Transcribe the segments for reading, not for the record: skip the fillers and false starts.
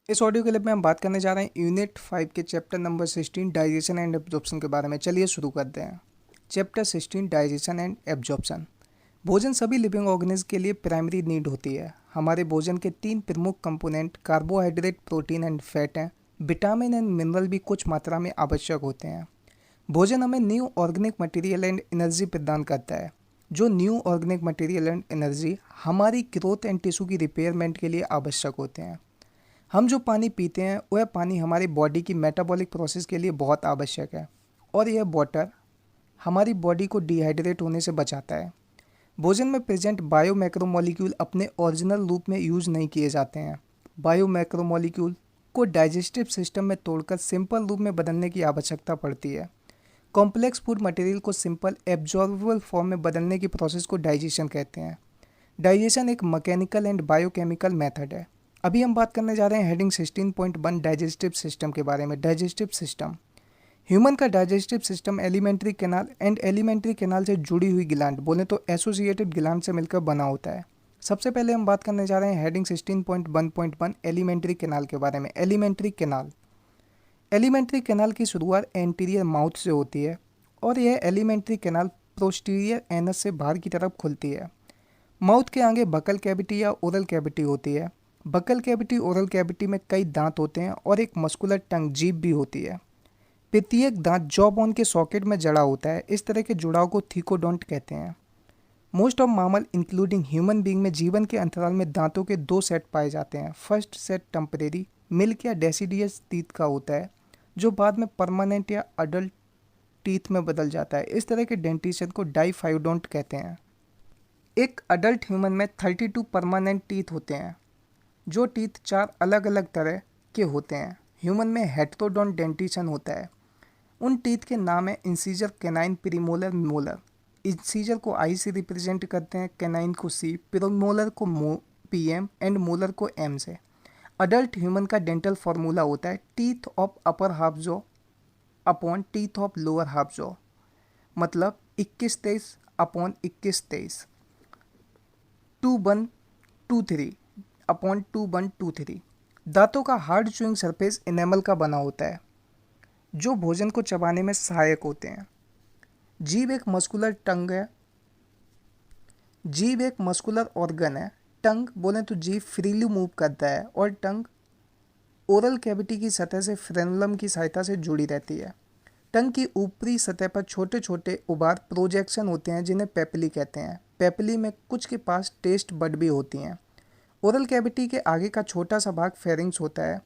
इस audio clip में हम बात करने जा रहे हैं यूनिट 5 के chapter number 16 digestion and absorption के बारे में। चलिए शुरू करते हैं। Chapter 16 digestion and absorption. भोजन सभी लिविंग ऑर्गेनिज्म के लिए प्राइमरी नीड होती है। हमारे भोजन के तीन प्रमुख component carbohydrate, protein and fat हैं। विटामिन एंड मिनरल भी कुछ मात्रा में आवश्यक होते हैं। भोजन हमें new organic material and energy प्रदान करता है। जो new organic material and energy हमारी ग्रोथ एंड टिश्यू की रिपेयरमेंट के लिए आवश्यक होते हैं। हम जो पानी पीते हैं वह पानी हमारी बॉडी की मेटाबॉलिक प्रोसेस के लिए बहुत आवश्यक है और यह वाटर हमारी बॉडी को डिहाइड्रेट होने से बचाता है। भोजन में प्रेजेंट बायो मैक्रोमोलिक्यूल अपने ओरिजिनल रूप में यूज नहीं किए जाते हैं। बायो मैक्रोमोलिक्यूल को डाइजेस्टिव सिस्टम में तोड़कर सिंपल रूप में बदलने की आवश्यकता पड़ती है। कॉम्प्लेक्स फूड मटेरियल को सिंपल एब्जॉर्बेबल फॉर्म में बदलने की प्रोसेस को डाइजेशन कहते हैं। डाइजेशन एक मैकेनिकल एंड बायोकेमिकल मेथड है। अभी हम बात करने जा रहे हैं हेडिंग 16.1 डाइजेस्टिव सिस्टम के बारे में। Digestive system. ह्यूमन का digestive system alimentary canal and alimentary canal से जुड़ी हुई ग्लैंड, बोले तो एसोसिएटेड ग्लैंड से मिलकर बना होता है। सबसे पहले हम बात करने जा रहे हैं हेडिंग 16.1.1 एलिमेंट्री कैनाल के बारे में। Alimentary canal. एलिमेंट्री कैनाल की शुरुआत एंटीरियर माउथ से होती है और यह एलिमेंट्री कैनाल पोस्टीरियर एनस से बाहर की तरफ खुलती है। माउथ के आगे बकल कैविटी या ओरल कैविटी होती है। बकल कैविटी ओरल कैविटी में कई दांत होते हैं और एक मस्कुलर टंग जीभ भी होती है। प्रत्येक दांत जॉ बोन के सॉकेट में जड़ा होता है। इस तरह के जुड़ाव को थीकोडोंट कहते हैं। मोस्ट ऑफ मामल इंक्लूडिंग ह्यूमन बीइंग में जीवन के अंतराल में दांतों के दो सेट पाए जाते हैं। फर्स्ट सेट टेम्परेरी मिल्क या डेसिडियस टीथ का होता है जो बाद में परमानेंट या अडल्ट टीथ में बदल जाता है। इस तरह के डेंटिशन को डाइफाइडोंट कहते हैं। एक अडल्ट ह्यूमन में 32 परमानेंट टीथ होते हैं। जो टीथ चार अलग अलग तरह के होते हैं। ह्यूमन में हेटेरोडोंट डेंटिशन होता है। उन टीथ के नाम है incisor, canine, premolar, molar. Incisor को आई से रिप्रेजेंट करते हैं, कैनाइन को सी, प्रीमोलर को पीएम एंड मोलर को एम से। अडल्ट ह्यूमन का डेंटल फार्मूला होता है teeth of upper half jaw upon teeth of lower half jaw, मतलब 21-23 अपॉन 21-23, 2-1-2-3 अपॉन 2-1-2-3। दांतों का हार्ड च्यूइंग सरफेस इनेमल का बना होता है जो भोजन को चबाने में सहायक होते हैं। जीभ एक मस्कुलर टंग है। जीभ एक मस्कुलर ऑर्गन है। टंग बोले तो जीभ फ्रीली मूव करता है और टंग ओरल कैविटी की सतह से फ्रेनुलम की सहायता से जुड़ी रहती है। टंग की ऊपरी सतह पर छोटे छोटे उबार प्रोजेक्शन होते हैं जिन्हें पेपली कहते हैं। पेपली में कुछ के पास टेस्ट बड भी होती हैं। ओरल कैविटी के आगे का छोटा सा भाग फेरिंग्स होता है।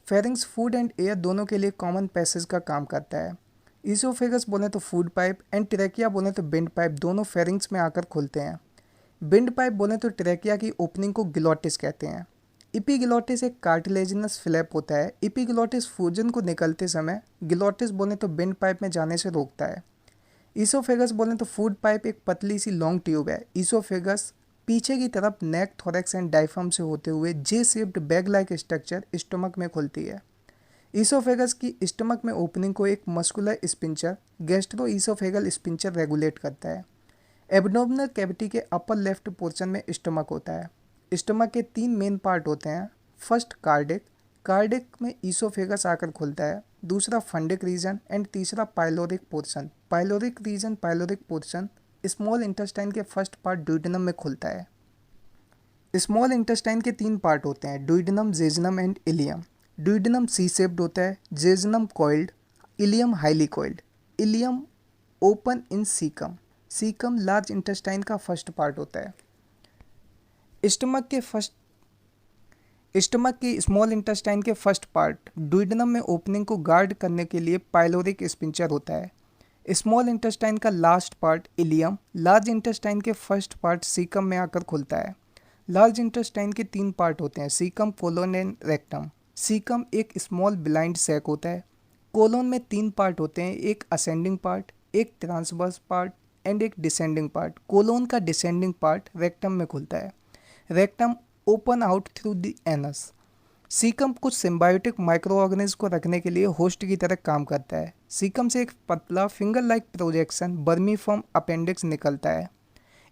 फेरिंग्स फूड एंड एयर दोनों के लिए कॉमन पैसेज का काम करता है। ईसोफेगस बोले तो फूड पाइप एंड ट्रेकिया बोले तो बिंड पाइप दोनों फेरिंग्स में आकर खुलते हैं। बिंड पाइप बोले तो ट्रेकिया की ओपनिंग को ग्लोटिस कहते हैं। इपीग्लोटिस एक कार्टिलेजिनस फ्लैप होता है। इपीग्लोटिस फूजन को निकलते समय ग्लोटिस बोले तो बिंड पाइप में जाने से रोकता है। ईसोफेगस बोले तो फूड पाइप एक पतली सी लॉन्ग ट्यूब है। ईसोफेगस पीछे की तरफ नेक, थोरैक्स एंड डायफ्राम से होते हुए जे shaped bag like structure stomach में खुलती है। ईसोफेगस की स्टमक में ओपनिंग को एक muscular sphincter, gastro oesophageal sphincter regulate करता है। एब्डोमिनल कैविटी के अपर लेफ्ट पोर्शन में स्टमक होता है। स्टमक के तीन मेन पार्ट होते हैं। First cardiac. कार्डिक में ईसोफेगस आकर खुलता है। दूसरा फंडिक रीजन एंड तीसरा pyloric portion. Pyloric region, pyloric portion small intestine के फर्स्ट पार्ट ड्यूडेनम में खुलता है। स्मॉल इंटेस्टाइन के तीन पार्ट होते हैं, duodenum, jejunum and ileum. Duodenum C shaped होता है, jejunum coiled, ileum highly coiled. Ileum open in caecum. Caecum large intestine का फर्स्ट पार्ट होता है। स्टमक के स्मॉल इंटेस्टाइन के फर्स्ट पार्ट ड्यूडेनम में ओपनिंग को गार्ड करने के लिए पाइलोरिक स्पिंचर होता है। स्मॉल इंटेस्टाइन का last part ileum large intestine के फर्स्ट पार्ट सीकम में आकर खुलता है। लार्ज इंटेस्टाइन के तीन पार्ट होते हैं, caecum, colon and rectum. Caecum एक स्मॉल ब्लाइंड सैक होता है। कोलोन में तीन पार्ट होते हैं, एक असेंडिंग पार्ट, एक ट्रांसवर्स पार्ट एंड एक डिसेंडिंग पार्ट। कोलोन का डिसेंडिंग पार्ट रेक्टम में खुलता है। Rectum open out through the anus. Caecum कुछ सिम्बायोटिक माइक्रो ऑर्गेनिज्म को रखने के लिए होस्ट की तरह काम करता है। सीकम से एक पतला फिंगर लाइक प्रोजेक्शन बर्मीफॉर्म अपेंडिक्स निकलता है।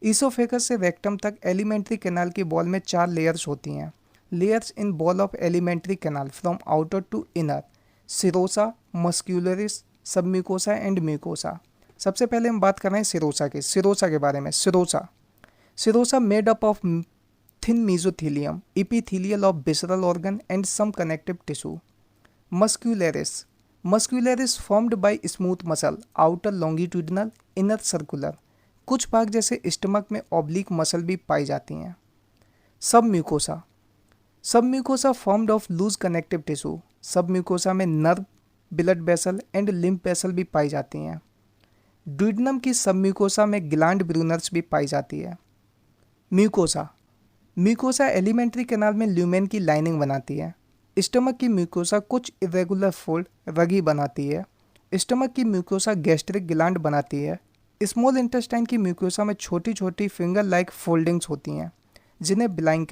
ईसोफेगस से रेक्टम तक एलिमेंट्री कैनाल की वॉल में 4 लेयर्स होती हैं। layers in ball of alimentary canal from outer to inner, serosa, muscularis, submucosa and mucosa। सबसे पहले हम बात कर रहे हैं सिरोसा के बारे में। Serosa made up of thin mesothelium, epithelial of visceral organ and some connective tissue। Muscularis formed by smooth muscle, outer longitudinal, inner circular। कुछ भाग जैसे स्टमक में ऑब्लिक मसल भी पाई जाती हैं। Sub mucosa formed of loose connective tissue. Sub mucosa में nerve, blood vessel and lymph vessel भी पाई जाती हैं। ड्यूडेनम की सब म्यूकोसा में ग्लैंड ब्रूनर्स भी पाई जाती है। म्यूकोसा एलिमेंट्री कैनाल में ल्यूमेन की लाइनिंग बनाती है। स्टमक की म्यूकोसा कुछ इरेगुलर फोल्ड रगी बनाती है। स्टमक की म्यूकोसा गैस्ट्रिक ग्लैंड बनाती है। स्मॉल इंटेस्टाइन की म्यूकोसा में छोटी छोटी फिंगर लाइक फोल्डिंग्स होती हैं जिन्हें बिलाई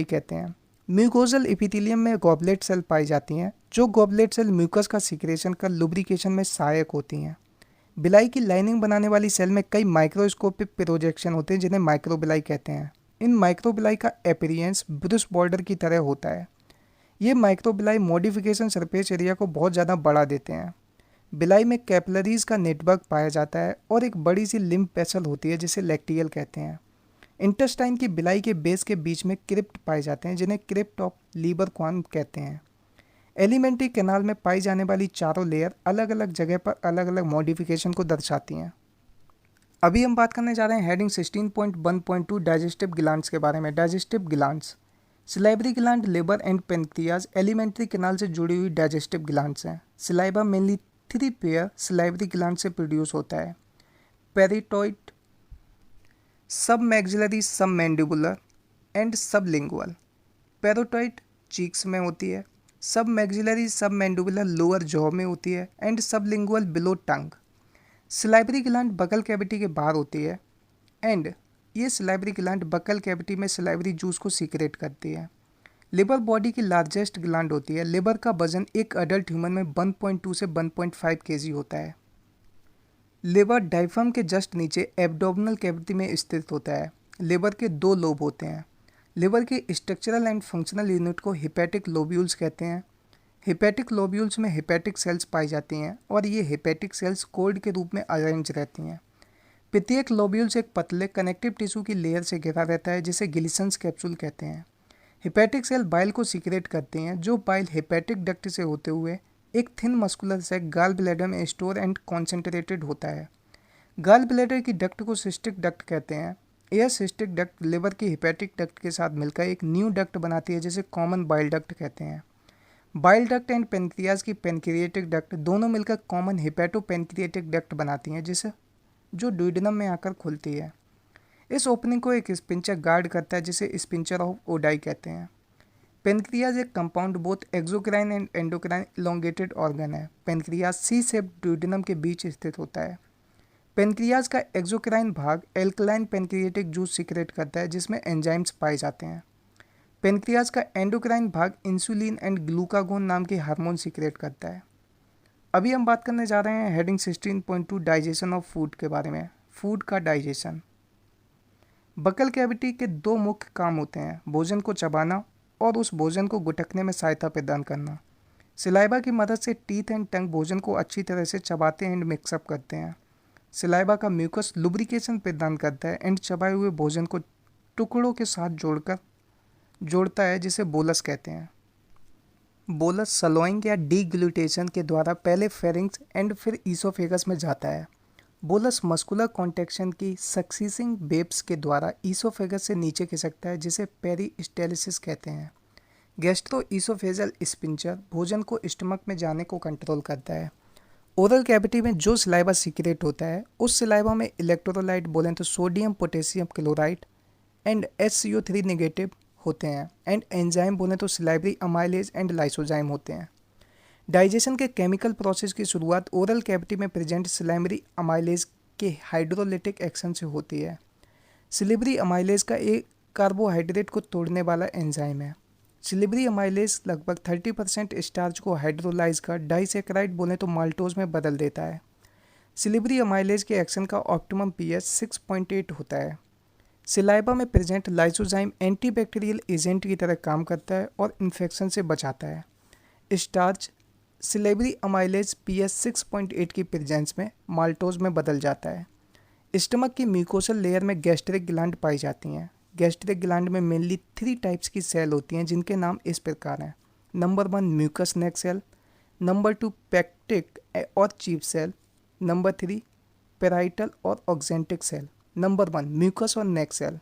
कहते हैं। म्यूकोजल एपिथेलियम में गॉबलेट सेल पाई जाती हैं, जो गॉबलेट सेल म्यूकस का सिक्रेशन कर लुब्रिकेशन में सहायक होती हैं। बिलाई की लाइनिंग बनाने वाली सेल में कई माइक्रोस्कोपिक प्रोजेक्शन होते हैं जिन्हें माइक्रोबिलाई कहते हैं। इन माइक्रोबिलाई का अपीयरेंस ब्रूस बॉर्डर की तरह होता है। ये माइक्रोबिलाई मॉडिफिकेशन सरफेस एरिया को बहुत ज़्यादा बढ़ा देते हैं। बिलाई में कैपिलरीज का नेटवर्क पाया जाता है और एक बड़ी सी लिम्फ वेसल होती है जिसे लैक्टियल कहते हैं। इंटेस्टाइन की बिलाई के बेस के बीच में क्रिप्ट पाए जाते हैं जिन्हें क्रिप्ट ऑफ लीबरक्वान कहते हैं। एलिमेंट्री कैनाल में पाई जाने वाली चारों लेयर अलग अलग जगह पर अलग अलग मॉडिफिकेशन को दर्शाती हैं। अभी हम बात करने जा रहे हैं हेडिंग 16.1.2 डाइजेस्टिव ग्लैंड्स के बारे में। Digestive glands, salivary gland, liver and pancreas alimentary canal से जुड़ी हुई डाइजेस्टिव ग्लैंड्स हैं। Saliva mainly 3 pair salivary gland से प्रोड्यूस होता है। पेरिटोइड, सब मैक्सिलरी, सब मैंडिबुलर एंड सबलिंगुअल। पेरिटोइड चीक्स में होती है, सब मैक्सिलरी सब मैंडिबुलर लोअर जॉ में होती है and sublingual below tongue. Salivary gland buccal cavity के बाहर होती है एंड ये सिलाइवरी ग्लैंड बकल कैविटी में सिलाइवरी जूस को सीक्रेट करती है। लिवर बॉडी की लार्जेस्ट ग्लैंड होती है। लिवर का वजन एक अडल्ट ह्यूमन में 1.2 से 1.5 kg होता है। लिवर डायफ्राम के जस्ट नीचे एब्डोमिनल कैविटी में स्थित होता है। लिवर के 2 लोब होते हैं। लिवर के स्ट्रक्चरल एंड फंक्शनल यूनिट को हिपैटिक लोब्यूल्स कहते हैं। हिपैटिक लोब्यूल्स में हिपैटिक सेल्स पाई जाती हैं और ये हिपैटिक सेल्स कोर्ड के रूप में अरेंज रहती हैं। प्रत्येक लोब्यूल्स एक पतले कनेक्टिव टिश्यू की लेयर से घिरा रहता है जिसे गिलिसन्स कैप्सूल कहते हैं। हिपैटिक सेल बाइल को सीक्रेट करते हैं, जो बाइल हिपैटिक डक्ट से होते हुए एक thin muscular sac gall bladder में स्टोर एंड कॉन्सेंट्रेटेड होता है। गाल ब्लैडर की डक्ट को सिस्टिक डक्ट कहते हैं। यह सिस्टिक डक्ट लिवर की हिपैटिक डक्ट के साथ मिलकर एक न्यू डक्ट बनाती है जिसे कॉमन बाइल डक्ट कहते हैं। बाइल डक्ट एंड पेनक्रियाज की पेनक्रिएटिक डक्ट दोनों मिलकर कॉमन हिपैटो पेनक्रिएटिक डक्ट बनाती हैं जो ड्यूडेनम में आकर खुलती है। इस ओपनिंग को एक स्पिंचर गार्ड करता है जिसे स्पिंचर ऑफ ओडाई कहते हैं। पेनक्रियाज एक compound both exocrine and endocrine elongated organ है। पेनक्रियाज सी शेप ड्यूडेनम के बीच स्थित होता है। पेनक्रियाज का एक्सोक्राइन भाग एल्कलाइन पेनक्रिएटिक जूस सीक्रेट करता है जिसमें एंजाइम्स पाए जाते हैं। पेनक्रियाज का एंडोक्राइन भाग इंसुलिन एंड ग्लूकागोन नाम के हार्मोन सीक्रेट करता है। अभी हम बात करने जा रहे हैं हेडिंग 16.2 डाइजेशन ऑफ फूड के बारे में। फूड का डाइजेशन, बकल कैविटी के 2 मुख्य काम होते हैं, भोजन को चबाना और उस भोजन को गुटकने में सहायता प्रदान करना। सिलाइवा की मदद से टीथ एंड टंग भोजन को अच्छी तरह से चबाते एंड मिक्सअप करते हैं। सिलाइवा का म्यूकस लुब्रिकेशन प्रदान करता है एंड चबाए हुए भोजन को टुकड़ों के साथ जोड़ता है जिसे बोलस कहते हैं। बोलस सलोइंग या डीग्लूटेशन के द्वारा पहले फेरिंग्स एंड फिर ईसोफेगस में जाता है। बोलस मस्कुलर कॉन्ट्रैक्शन की सक्सीसिंग वेव्स के द्वारा ईसोफेगस से नीचे खिसकता है जिसे पेरिस्टालिसिस कहते हैं। गैस्ट्रो ईसोफेजल स्पिंचर भोजन को स्टमक में जाने को कंट्रोल करता है। ओरल कैविटी में जो सिलाइवा सीक्रेट होता है उस सिलाइवा में इलेक्ट्रोलाइट बोलें तो sodium potassium chloride and HCO3 negative होते हैं एंड एंजाइम बोलें तो सिलाइवरी अमाइलेज एंड लाइसोजाइम होते हैं। डाइजेशन के केमिकल प्रोसेस की शुरुआत ओरल कैविटी में प्रेजेंट सिलाइवरी अमाइलेज के हाइड्रोलिटिक एक्शन से होती है। सिलिवरी अमाइलेज का एक कार्बोहाइड्रेट को तोड़ने वाला एंजाइम है। सिलिवरी अमाइलेज लगभग 30% स्टार्च को हाइड्रोलाइज कर डाइसैकेराइड बोलें तो माल्टोज में बदल देता है। सिलिवरी अमाइलेज के एक्शन का ऑप्टिमम pH 6.8 होता है। सिलाइबा में प्रेजेंट लाइसोजाइम एंटीबैक्टीरियल एजेंट की तरह काम करता है और इन्फेक्शन से बचाता है। स्टार्च सिलेबरी अमाइलेज PS 6.8 की प्रेजेंस में माल्टोज में बदल जाता है। स्टमक की म्यूकोसल लेयर में गैस्ट्रिक ग्लैंड पाई जाती हैं। गैस्ट्रिक ग्लैंड में मेनली 3 टाइप्स की सेल होती हैं जिनके नाम इस प्रकार हैं। नंबर 1 म्यूकस नेक सेल, नंबर 2 पेक्टिक और चीफ सेल, नंबर 3 पेराइटल और ऑक्जेंटिक सेल। नंबर 1 म्यूकस और नेक सेल।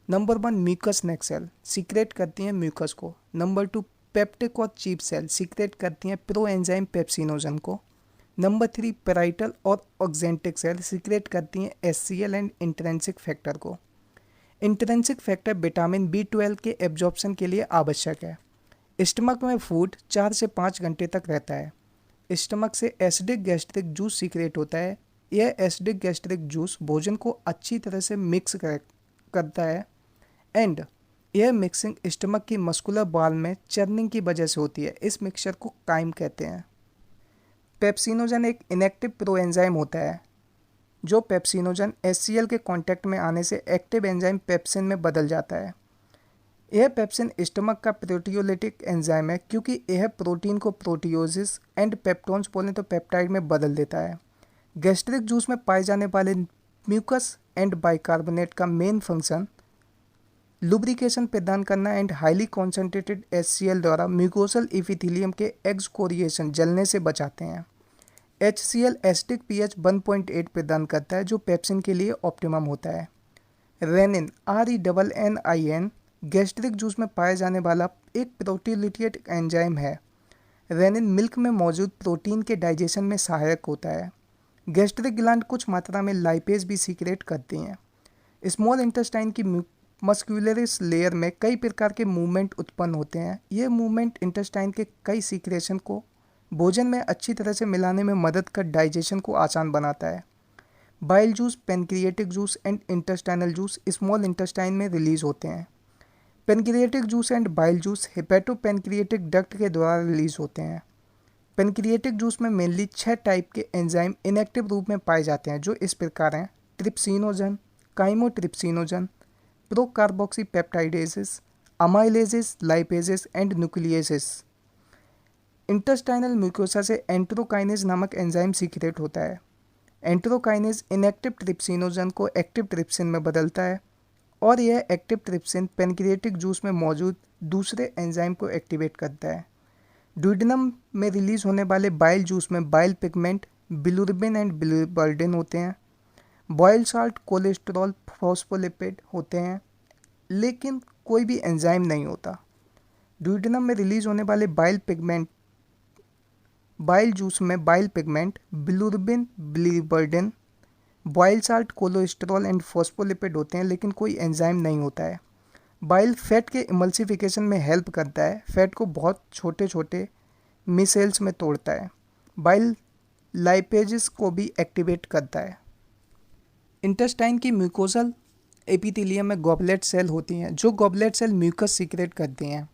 नंबर 1 म्यूकस नेक सेल सीक्रेट करती हैं म्यूकस को। नंबर 2 पेप्टिक और चीफ सेल सीक्रेट करती हैं प्रो एंजाइम पेप्सिनोजन को। नंबर 3 पेराइटल और ऑक्जेंटिक सेल सीक्रेट करती हैं HCl एंड इंट्रिंसिक फैक्टर को। इंट्रिंसिक फैक्टर विटामिन B12 के एब्जॉर्प्शन के लिए आवश्यक है। स्टमक में फूड 4 से 5 घंटे तक रहता है। स्टमक से एसिडिक गैस्ट्रिक जूस सीक्रेट होता है। यह एसिडिक गैस्ट्रिक जूस भोजन को अच्छी तरह से मिक्स करता है एंड यह मिक्सिंग स्टमक की मस्कुलर बाल में चर्निंग की वजह से होती है। इस मिक्सचर को काइम कहते हैं। पेप्सिनोजन एक इनएक्टिव प्रोएंजाइम होता है जो पेप्सिनोजन HCl के कांटेक्ट में आने से एक्टिव एंजाइम पेप्सिन में बदल जाता है। यह पेप्सिन स्टमक का प्रोटियोलिटिक एंजाइम है क्योंकि यह प्रोटीन को प्रोटियोसिस एंड पेप्टोन्स बोलें तो पेप्टाइड में बदल देता है। गैस्ट्रिक जूस में पाए जाने वाले म्यूकस एंड बाइकार्बोनेट का मेन फंक्शन लुब्रिकेशन प्रदान करना एंड हाईली कॉन्सेंट्रेटेड HCl द्वारा म्यूकोसल इपिथेलियम के एक्सकोरिएशन जलने से बचाते हैं। HCl एसिडिक pH 1.8 प्रदान करता है जो पेप्सिन के लिए ऑप्टिमम होता है। रेनिन RENNIN गैस्ट्रिक जूस में पाया जाने वाला एक प्रोटीलिटिक एंजाइम है। रेनिन मिल्क में मौजूद प्रोटीन के डाइजेशन में सहायक होता है। गैस्ट्रिक ग्लैंड कुछ मात्रा में लाइपेज भी सीक्रेट करती हैं। स्मॉल इंटेस्टाइन की मस्क्यूलरिस लेयर में कई प्रकार के मूवमेंट उत्पन्न होते हैं। ये मूवमेंट इंटेस्टाइन के कई सीक्रेशन को भोजन में अच्छी तरह से मिलाने में मदद कर डाइजेशन को आसान बनाता है। Bile juice, pancreatic juice and intestinal juice small intestine में रिलीज होते हैं। Pancreatic juice and bile juice hepatopancreatic duct के द्वारा रिलीज होते हैं। पेनक्रिएटिक जूस में मेनली 6 टाइप के एंजाइम इनएक्टिव रूप में पाए जाते हैं जो इस प्रकार हैं। Trypsinogen, chymotrypsinogen, procarboxypeptidases, amylases, lipases and nucleases. Intestinal mucosa से एंटेरोकाइनेज नामक एंजाइम सीक्रेट होता है। एंटेरोकाइनेज इनएक्टिव ट्रिप्सिनोजन को एक्टिव ट्रिप्सिन में बदलता है और यह एक्टिव ट्रिप्सिन पेनक्रिएटिक जूस में मौजूद दूसरे एंजाइम को एक्टिवेट करता है। ड्यूडेनम में रिलीज होने वाले बाइल जूस में bile pigment, bilirubin and bilirubin होते हैं। बॉयल साल्ट, कोलेस्ट्रॉल, फॉस्फोलिपिड होते हैं लेकिन कोई भी एंजाइम नहीं होता। ड्यूडेनम में रिलीज होने वाले बाइल जूस में bile pigment, bilirubin, bilirubin, bile salt, cholesterol and phospholipid होते हैं लेकिन कोई एंजाइम नहीं होता है। बाइल फैट के इमल्सिफिकेशन में हेल्प करता है। फैट को बहुत छोटे छोटे मिसेल्स में तोड़ता है। बाइल लाइपेजेस को भी एक्टिवेट करता है। इंटेस्टाइन की म्यूकोसल एपिथेलियम में गॉबलेट सेल होती हैं जो गॉबलेट सेल म्यूकस सीक्रेट करती हैं।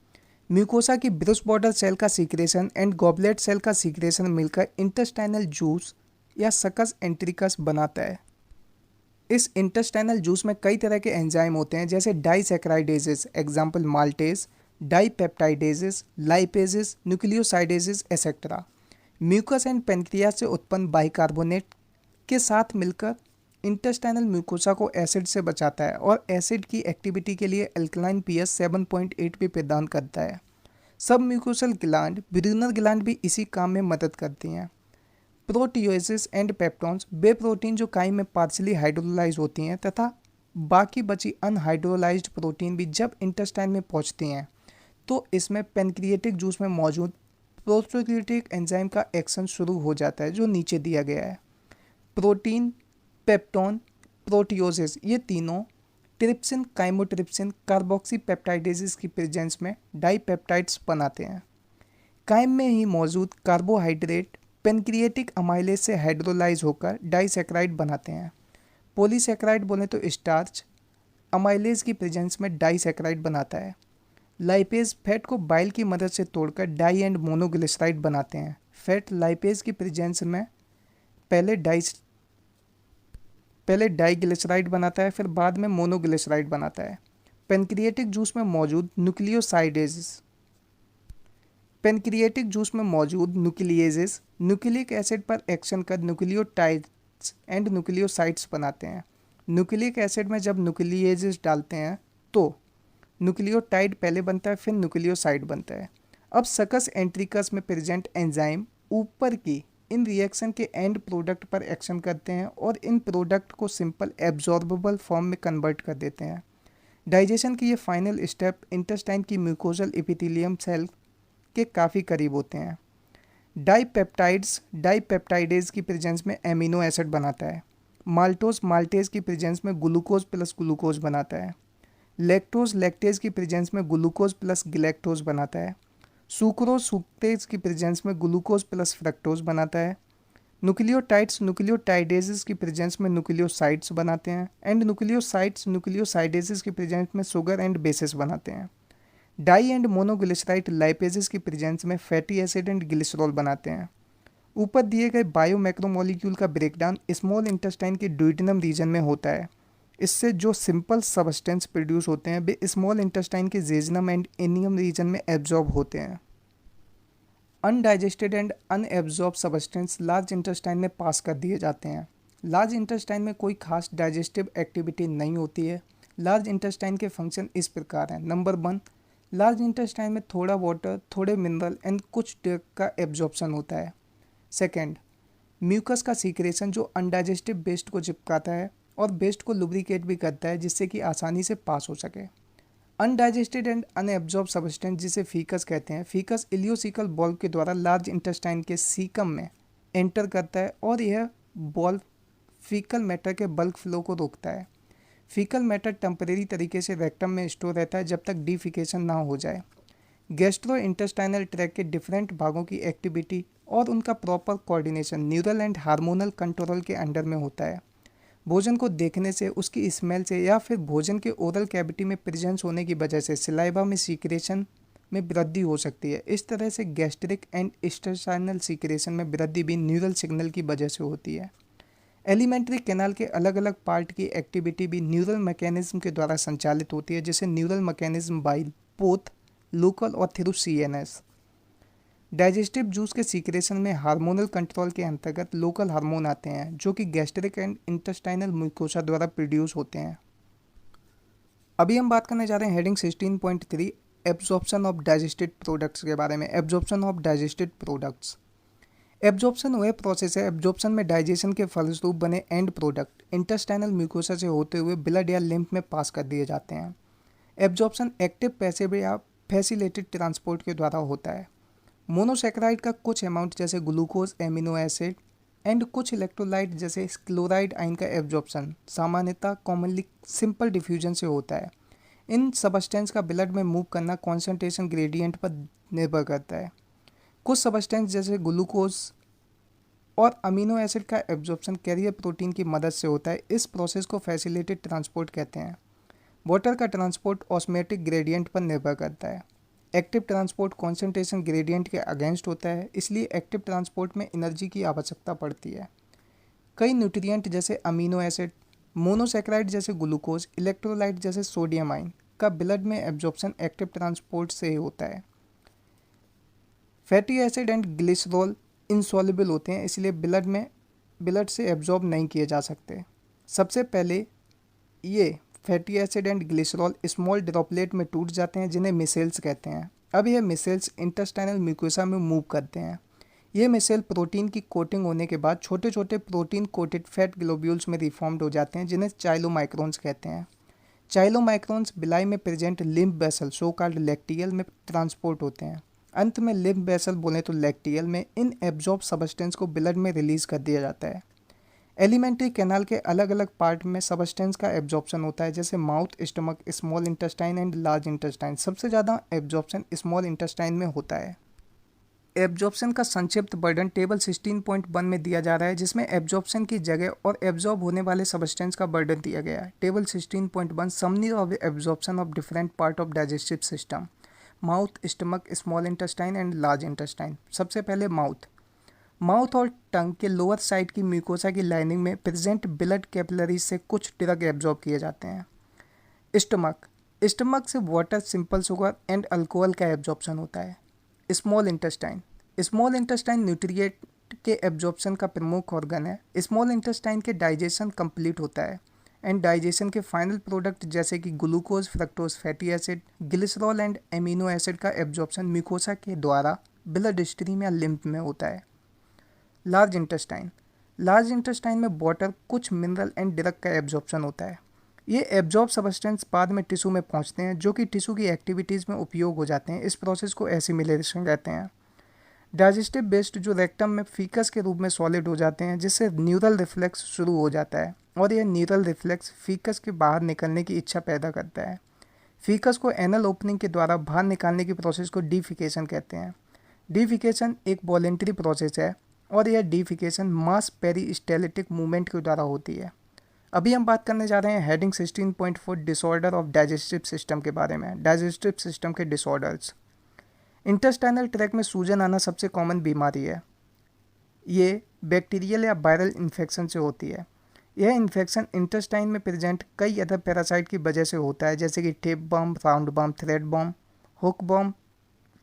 म्यूकोसा की ब्रश बॉर्डर सेल का सीक्रेशन एंड गॉबलेट सेल का सीक्रेशन मिलकर इंटेस्टाइनल जूस या सकस एंट्रिकस बनाता है। इस इंटेस्टाइनल जूस में कई तरह के एंजाइम होते हैं जैसे disaccharidases example maltase, dipeptidases, lipases, nucleosidases etcetera. Mucus and pancreas से उत्पन्न बाइकार्बोनेट के साथ मिलकर इंटेस्टाइनल म्यूकोसा को एसिड से बचाता है और एसिड की एक्टिविटी के लिए अल्कलाइन pH 7.8 भी प्रदान करता है। सब म्यूकोसल ग्लैंड, ब्रूनर ग्लैंड भी इसी काम में मदद करती हैं। प्रोटियोसिस एंड पेप्टोन्स वे प्रोटीन जो काई में पार्शली हाइड्रोलाइज होती हैं तथा बाकी बची अनहाइड्रोलाइज्ड प्रोटीन भी जब इंटेस्टाइन में पहुंचती हैं तो इसमें पेनक्रिएटिक जूस में मौजूद प्रोटियोलिटिक एंजाइम का एक्शन शुरू हो जाता है जो नीचे दिया गया है। प्रोटीन, पेप्टोन, प्रोटियोसिस ये तीनों ट्रिप्सिन, काइमोट्रिप्सिन, कार्बोक्सीपेप्टाइडेजेस की प्रेजेंस में डाइपेप्टाइड्स बनाते हैं। काइम में ही मौजूद कार्बोहाइड्रेट पेनक्रिएटिक अमाइलेज से हाइड्रोलाइज होकर डाइसैकेराइड बनाते हैं। पॉलीसैकेराइड बोले तो स्टार्च अमाइलेज की प्रेजेंस में डाइसैकेराइड बनाता है। लाइपेज फैट को बाइल की मदद से तोड़कर डाई एंड मोनोग्लिसराइड बनाते हैं। फैट लाइपेज की प्रेजेंस में पहले पहले डाइग्लिसराइड बनाता है, फिर बाद में मोनोग्लिसराइड बनाता है। पेनक्रिएटिक जूस में मौजूद न्यूक्लियेजेस न्यूक्लिक एसिड पर एक्शन कर न्यूक्लियोटाइड्स एंड न्यूक्लियोसाइड्स बनाते हैं। न्यूक्लिक एसिड में जब न्यूक्लियेजेस डालते हैं तो न्यूक्लियोटाइड पहले बनता है, फिर न्यूक्लियोसाइड बनता है। अब सकस एंट्रिकस में प्रेजेंट एंजाइम ऊपर की इन रिएक्शन के एंड प्रोडक्ट पर एक्शन करते हैं और इन प्रोडक्ट को सिंपल एब्जॉर्बेबल फॉर्म में कन्वर्ट कर देते हैं। डाइजेशन की ये फाइनल स्टेप इंटेस्टाइन की म्यूकोजल एपिथेलियम सेल के काफ़ी करीब होते हैं। डाइपेप्टाइडेज की प्रेजेंस में एमिनो एसिड बनाता है। माल्टोज माल्टेज की प्रेजेंस में ग्लूकोज प्लस ग्लूकोज बनाता है। लैक्टोज लैक्टेज की प्रेजेंस में ग्लूकोज प्लस गिलैक्टोज बनाता है। सुक्रोज सुक्रेज की प्रेजेंस में ग्लूकोज प्लस फ्रक्टोज बनाता है। न्यूक्लियोटाइड्स न्यूक्लियोटाइडेजेस की प्रेजेंस में न्यूक्लियोसाइड्स बनाते हैं एंड न्यूक्लियोसाइडेजेस की प्रेजेंस में शुगर एंड बेसिस बनाते हैं। डाई एंड मोनोग्लिसराइड लाइपेजेस की प्रेजेंस में फैटी एसिड एंड ग्लिसरॉल बनाते हैं। ऊपर दिए गए बायो मैक्रोमोलिक्यूल का ब्रेकडाउन स्मॉल इंटेस्टाइन के ड्यूटेनम रीजन में होता है। इससे जो सिंपल सबस्टेंस प्रोड्यूस होते हैं वे स्मॉल इंटेस्टाइन के जेजनम एंड इनियम रीजन में एब्जॉर्ब होते हैं। Undigested and unabsorbed substance large intestine में पास कर दिए जाते हैं। लार्ज इंटेस्टाइन में कोई खास डाइजेस्टिव एक्टिविटी नहीं होती है। लार्ज इंटेस्टाइन के फंक्शन इस प्रकार हैं। नंबर 1, लार्ज इंटेस्टाइन में थोड़ा वाटर, थोड़े मिनरल एंड कुछ ड्रग का एब्जॉर्प्शन होता है। सेकेंड, म्यूकस का सीक्रेशन जो अनडाइजेस्टिव वेस्ट को चिपकाता है और वेस्ट को लुब्रिकेट भी करता है जिससे कि आसानी से पास हो सके। अनडाइजेस्टेड एंड अनएब्जॉर्ब सबस्टेंस जिसे फीकस कहते हैं, फीकस इलियोसिकल बॉल्व के द्वारा लार्ज इंटेस्टाइन के सीकम में एंटर करता है और यह बॉल्व फीकल मैटर के बल्क फ्लो को रोकता है। फीकल मैटर टेम्परेरी तरीके से रेक्टम में स्टोर रहता है जब तक डिफिकेशन ना हो जाए। गैस्ट्रो इंटेस्टाइनल ट्रैक्ट के डिफरेंट भागों की एक्टिविटी और उनका proper coordination neural and hormonal control के अंडर में होता है। भोजन को देखने से, उसकी स्मेल से या फिर भोजन के ओरल कैविटी में प्रेजेंस होने की वजह से सिलाइवा में सीक्रेशन में वृद्धि हो सकती है। इस तरह से गैस्ट्रिक एंड इंटेस्टाइनल सीक्रेशन में वृद्धि भी न्यूरल सिग्नल की वजह से होती है। एलिमेंट्री कैनाल के अलग अलग पार्ट की एक्टिविटी भी न्यूरल मैकेनिज्म के द्वारा संचालित होती है, जैसे neural mechanism by both local और थ्रू सीएनएस। डाइजेस्टिव जूस के सीक्रेशन में हार्मोनल कंट्रोल के अंतर्गत लोकल हार्मोन आते हैं जो कि गैस्ट्रिक एंड इंटेस्टाइनल म्यूकोसा द्वारा प्रोड्यूस होते हैं। अभी हम बात करने जा रहे हैं heading 16.3 absorption of digested products के बारे में। Absorption of digested products. Absorption वह प्रोसेस है एब्जॉर्प्शन में डाइजेशन के फलस्वरूप बने एंड प्रोडक्ट इंटेस्टाइनल म्यूकोसा से होते हुए ब्लड या लिम्फ में पास कर दिए जाते हैं। एब्जॉर्प्शन एक्टिव पैसिव या फैसिलिटेड ट्रांसपोर्ट के द्वारा होता है। मोनोसैकेराइड का कुछ अमाउंट जैसे ग्लूकोज, एमिनो एसिड एंड कुछ इलेक्ट्रोलाइट जैसे क्लोराइड आयन का एब्जॉर्प्शन सामान्यतः कॉमनली सिंपल डिफ्यूजन से होता है। इन सबस्टेंस का ब्लड में मूव करना कॉन्सेंट्रेशन ग्रेडियंट पर निर्भर करता है। कुछ सबस्टेंस जैसे ग्लूकोज और अमीनो एसिड का एब्जॉर्प्शन कैरियर प्रोटीन की मदद से होता है। इस प्रोसेस को फैसिलिटेड ट्रांसपोर्ट कहते हैं। वाटर का ट्रांसपोर्ट ऑस्मेटिक ग्रेडियंट पर निर्भर करता है। एक्टिव ट्रांसपोर्ट कॉन्सेंट्रेशन ग्रेडियंट के अगेंस्ट होता है, इसलिए एक्टिव ट्रांसपोर्ट में एनर्जी की आवश्यकता पड़ती है। कई न्यूट्रिएंट जैसे अमीनो एसिड, मोनोसैकेराइड जैसे ग्लूकोज, इलेक्ट्रोलाइट जैसे सोडियम आयन का ब्लड में एब्जॉर्प्शन एक्टिव ट्रांसपोर्ट से ही होता है। Fatty acid and glycerol insoluble होते हैं, इसलिए ब्लड से एब्जॉर्ब नहीं किए जा सकते। सबसे पहले ये fatty acid and glycerol small droplet में टूट जाते हैं जिन्हें मिसेल्स कहते हैं। अब यह मिसेल्स इंटेस्टाइनल म्यूकोसा में मूव करते हैं। ये मिसेल प्रोटीन की कोटिंग होने के बाद छोटे छोटे प्रोटीन कोटेड फैट ग्लोब्यूल्स में रिफॉर्म्ड हो जाते हैं जिन्हें चाइलोमाइक्रोन्स कहते हैं। चाइलोमाइक्रोन्स बिलाई में present lymph vessel so called lacteal में ट्रांसपोर्ट होते हैं। अंत में लिम्फ वेसल बोले तो लैक्टियल में इन एब्जॉर्ब सबस्टेंस को ब्लड में रिलीज कर दिया जाता है। एलिमेंट्री कैनाल के अलग अलग पार्ट में सबस्टेंस का एब्जॉर्प्शन होता है, जैसे mouth, stomach, small intestine and large intestine. सबसे ज़्यादा एब्जॉर्प्शन स्मॉल इंटेस्टाइन में होता है। एब्जॉर्प्शन का संक्षिप्त वर्णन टेबल 16.1 में दिया जा रहा है, जिसमें एब्जॉर्प्शन की जगह और एब्जॉर्ब होने वाले सबस्टेंस का वर्णन दिया गया है। Table 16.1 summary of absorption of different part of digestive system, mouth, stomach, small intestine and large intestine. सबसे पहले माउथ। माउथ और टंग के लोअर साइड की म्यूकोसा की लाइनिंग में प्रेजेंट ब्लड कैपिलरीज से कुछ ड्रग एब्जॉर्ब किए जाते हैं। स्टमक स्टमक से water, simple sugar and alcohol का एब्जॉर्प्शन होता है। स्मॉल इंटेस्टाइन न्यूट्रिएंट के एब्जॉर्प्शन का प्रमुख ऑर्गन है। स्मॉल इंटेस्टाइन के डाइजेशन कंप्लीट होता है एंड डाइजेशन के फाइनल प्रोडक्ट जैसे कि glucose, fructose, fatty acid, glycerol and amino acid का एब्जॉर्प्शन म्यूकोसा के द्वारा ब्लड स्ट्रीम या लिम्फ में होता है। लार्ज इंटेस्टाइन में वाटर, कुछ मिनरल एंड ड्रग का एब्जॉर्प्शन होता है। ये एब्जॉर्ब सबस्टेंस बाद में टिश्यू में पहुंचते हैं जो कि टिश्यू की एक्टिविटीज़ में उपयोग हो जाते हैं। इस प्रोसेस को एसिमिलेशन कहते हैं। डाइजेस्टिव वेस्ट जो रेक्टम में फीकस के रूप में सॉलिड हो जाते हैं, जिससे न्यूरल रिफ्लेक्स शुरू हो जाता है और यह न्यूरल रिफ्लेक्स फीकस के बाहर निकलने की इच्छा पैदा करता है। फीकस को एनल ओपनिंग के द्वारा बाहर निकालने की प्रोसेस को डीफिकेशन कहते हैं। डीफिकेशन एक वॉलेंट्री प्रोसेस है और यह डीफिकेशन मास पेरिस्टाल्टिक मूवमेंट के द्वारा होती है। अभी हम बात करने जा रहे हैं heading 16.4 disorder of digestive system के बारे में। डाइजेस्टिव सिस्टम के डिसऑर्डर्स। इंटेस्टाइनल ट्रैक्ट में सूजन आना सबसे कॉमन बीमारी है। ये बैक्टीरियल या वायरल इन्फेक्शन से होती है। यह इन्फेक्शन इंटेस्टाइन में प्रेजेंट कई अदर पैरासाइट की वजह से होता है, जैसे कि tape bomb, round bomb, thread bomb, hook bomb,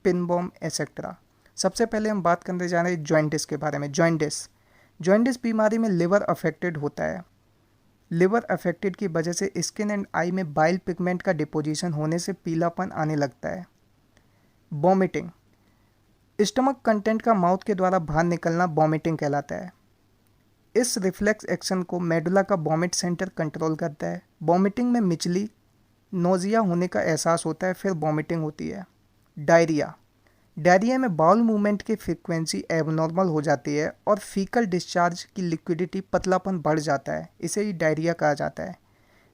pin bomb etcetera. सबसे पहले हम बात करने जा रहे हैं जॉइंटिस के बारे में। जॉइंटिस बीमारी में लिवर अफेक्टेड होता है। लिवर अफेक्टेड की वजह से स्किन एंड आई में बाइल पिगमेंट का डिपोजिशन होने से पीलापन आने लगता है। वॉमिटिंग। स्टमक कंटेंट का माउथ के द्वारा बाहर निकलना वॉमिटिंग कहलाता है। इस रिफ्लेक्स एक्शन को मेडुला का वॉमिट सेंटर कंट्रोल करता है। वॉमिटिंग में मिचली, नोजिया होने का एहसास होता है, फिर वॉमिटिंग होती है। डायरिया में बाउल मूवमेंट की फ्रीक्वेंसी एबनॉर्मल हो जाती है और फीकल डिस्चार्ज की लिक्विडिटी, पतलापन बढ़ जाता है। इसे ही डायरिया कहा जाता है।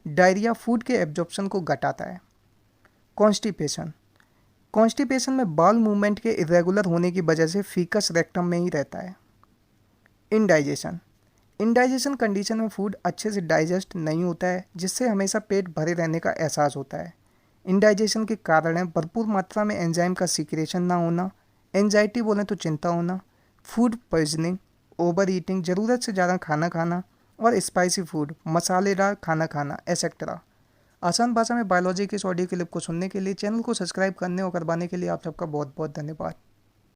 डायरिया फूड के एब्जॉर्प्शन को घटाता है। कॉन्स्टिपेशन में बाउल मूवमेंट के इरेगुलर होने की वजह से फीकस रेक्टम में ही रहता है। इंडाइजेशन कंडीशन में फूड अच्छे से डाइजेस्ट नहीं होता है, जिससे हमेशा पेट भरे रहने का एहसास होता है। इंडाइजेशन के कारण है भरपूर मात्रा में एंजाइम का सीक्रेशन ना होना, एंजाइटी बोलें तो चिंता होना, फूड पॉइजनिंग, ओवर ईटिंग, ज़रूरत से ज़्यादा खाना खाना और स्पाइसी फूड, मसालेदार खाना खाना एक्सेट्रा। आसान भाषा में बायोलॉजी के इस ऑडियो क्लिप को सुनने के लिए, चैनल को सब्सक्राइब करने और करवाने के लिए आप सबका बहुत बहुत धन्यवाद।